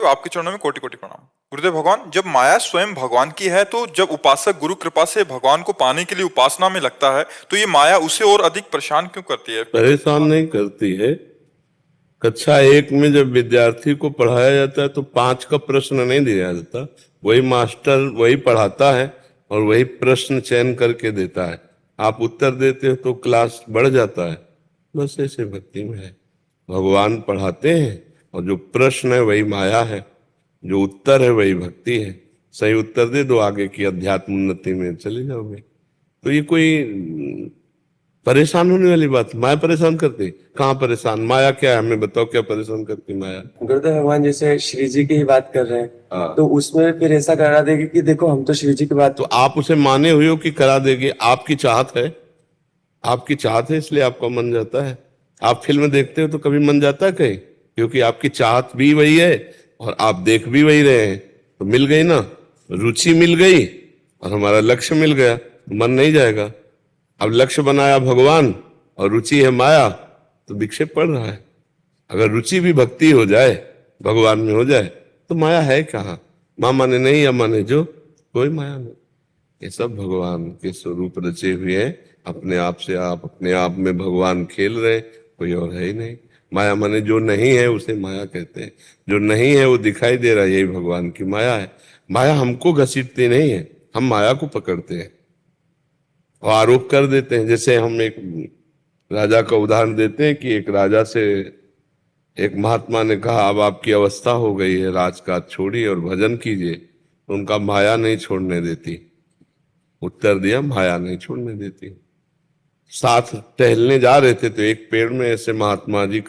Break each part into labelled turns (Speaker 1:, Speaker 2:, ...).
Speaker 1: तो आपके चरणों में कोटि कोटि प्रणाम। गुरुदेव भगवान, जब माया स्वयं भगवान की है तो जब उपासक गुरु कृपा से भगवान को पाने के लिए उपासना में लगता है तो ये माया उसे और अधिक परेशान क्यों करती है?
Speaker 2: परेशान नहीं करती है। कक्षा 1 में जब विद्यार्थी को पढ़ाया जाता है तो 5 का प्रश्न नहीं दिया जाता, वही मास्टर वही पढ़ाता है और वही प्रश्न चयन करके देता है। आप उत्तर देते हो तो क्लास बढ़ जाता है। बस ऐसे भक्ति में है, भगवान पढ़ाते हैं और जो प्रश्न है वही माया है, जो उत्तर है वही भक्ति है। सही उत्तर दे दो, आगे की अध्यात्म उन्नति में चले जाओगे। तो ये कोई परेशान होने वाली बात? माया परेशान करती? कहाँ परेशान? माया क्या है हमें बताओ, क्या परेशान करती माया?
Speaker 3: गुरुदेव भगवान जैसे श्री जी की ही बात कर रहे हैं,
Speaker 2: हाँ।
Speaker 3: तो उसमें फिर ऐसा करा देगी कि देखो हम तो श्री जी की बात।
Speaker 2: तो आप उसे माने हुए हो कि करा देगी? आपकी चाहत है, आपकी चाहत है इसलिए आपका मन जाता है। आप फिल्म देखते हो तो कभी मन जाता है कहीं? क्योंकि आपकी चाहत भी वही है और आप देख भी वही रहे हैं, तो मिल गई ना, रुचि मिल गई और हमारा लक्ष्य मिल गया, तो मन नहीं जाएगा। अब लक्ष्य बनाया भगवान और रुचि है माया, तो विक्षेप पड़ रहा है। अगर रुचि भी भक्ति हो जाए, भगवान में हो जाए, तो माया है कहाँ? माँ माने नहीं या माने जो, कोई माया नहीं। ये सब भगवान के स्वरूप रचे हुए हैं। अपने आप से आप अपने आप में भगवान खेल रहे, कोई और है ही नहीं। माया माने जो नहीं है उसे माया कहते हैं, जो नहीं है वो दिखाई दे रहा है, यही भगवान की माया है। माया हमको घसीटती नहीं है, हम माया को पकड़ते हैं और आरोप कर देते हैं। जैसे हम एक राजा का उदाहरण देते हैं कि एक राजा से एक महात्मा ने कहा, अब आपकी अवस्था हो गई है, राजकाज छोड़िए और भजन कीजिए। तो उनका माया नहीं छोड़ने देती। उत्तर दिया, माया नहीं छोड़ने देती। साथ टहलने जा रहे थे तो एक पेड़ में ऐसे महात्मा जी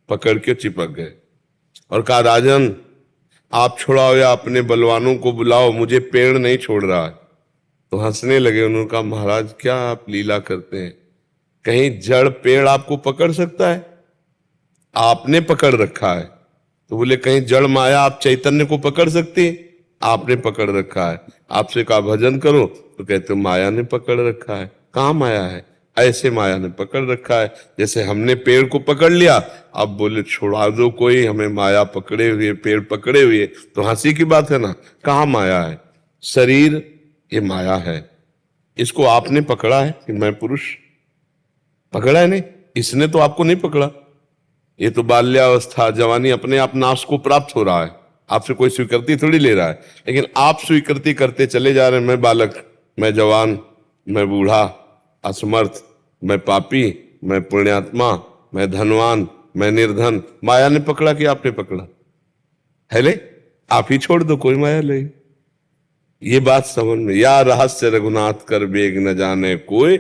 Speaker 2: पकड़ के चिपक गए और कहा, राजन आप छुड़ाओ या अपने बलवानों को बुलाओ, मुझे पेड़ नहीं छोड़ रहा है। तो हंसने लगे। उन्होंने कहा, महाराज क्या आप लीला करते हैं, कहीं जड़ पेड़ आपको पकड़ सकता है? आपने पकड़ रखा है। तो बोले, कहीं जड़ माया आप चैतन्य को पकड़ सकती है? आपने पकड़ रखा है। आपसे कहा भजन करो तो कहते हो माया ने पकड़ रखा है। कहाँ माया है? ऐसे माया ने पकड़ रखा है जैसे हमने पेड़ को पकड़ लिया। अब बोले छुड़ा दो कोई, हमें माया पकड़े हुए, पेड़ पकड़े हुए, तो हंसी की बात है ना। कहाँ माया है? शरीर ये माया है, इसको आपने पकड़ा है कि मैं पुरुष? पकड़ा है नहीं, इसने तो आपको नहीं पकड़ा। ये तो बाल्यावस्था जवानी अपने आप नाश को प्राप्त हो रहा है, आपसे कोई स्वीकृति थोड़ी ले रहा है। लेकिन आप स्वीकृति करते चले जा रहे हैं, मैं बालक, मैं जवान, मैं बूढ़ा, असमर्थ, मैं पापी, मैं पुण्यात्मा, मैं धनवान, मैं निर्धन। माया ने पकड़ा कि आपने पकड़ा है? ले, आप ही छोड़ दो, कोई माया ले। ये बात समझ में। या रहस्य रघुनाथ कर बेग न जाने कोई,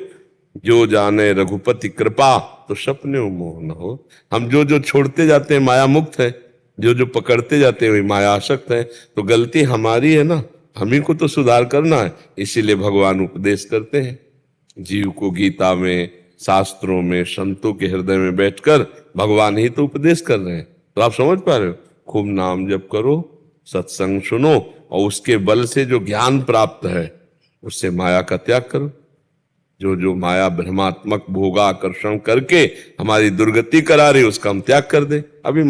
Speaker 2: जो जाने रघुपति कृपा तो सपने मोह न हो। हम जो जो छोड़ते जाते हैं माया मुक्त है, जो जो पकड़ते जाते हैं वही माया आसक्त है। तो गलती हमारी है ना, हम ही को तो सुधार करना है। इसीलिए भगवान उपदेश करते हैं जीव को। गीता में, शास्त्रों में, संतों के हृदय में बैठकर भगवान ही तो उपदेश कर रहे हैं। तो आप समझ पा रहे हो? खूब नाम जप करो, सत्संग सुनो और उसके बल से जो ज्ञान प्राप्त है उससे माया का त्याग करो। जो जो माया भ्रमात्मक भोगाकर्षण करके हमारी दुर्गति करा रही उसका हम त्याग कर दे। अभी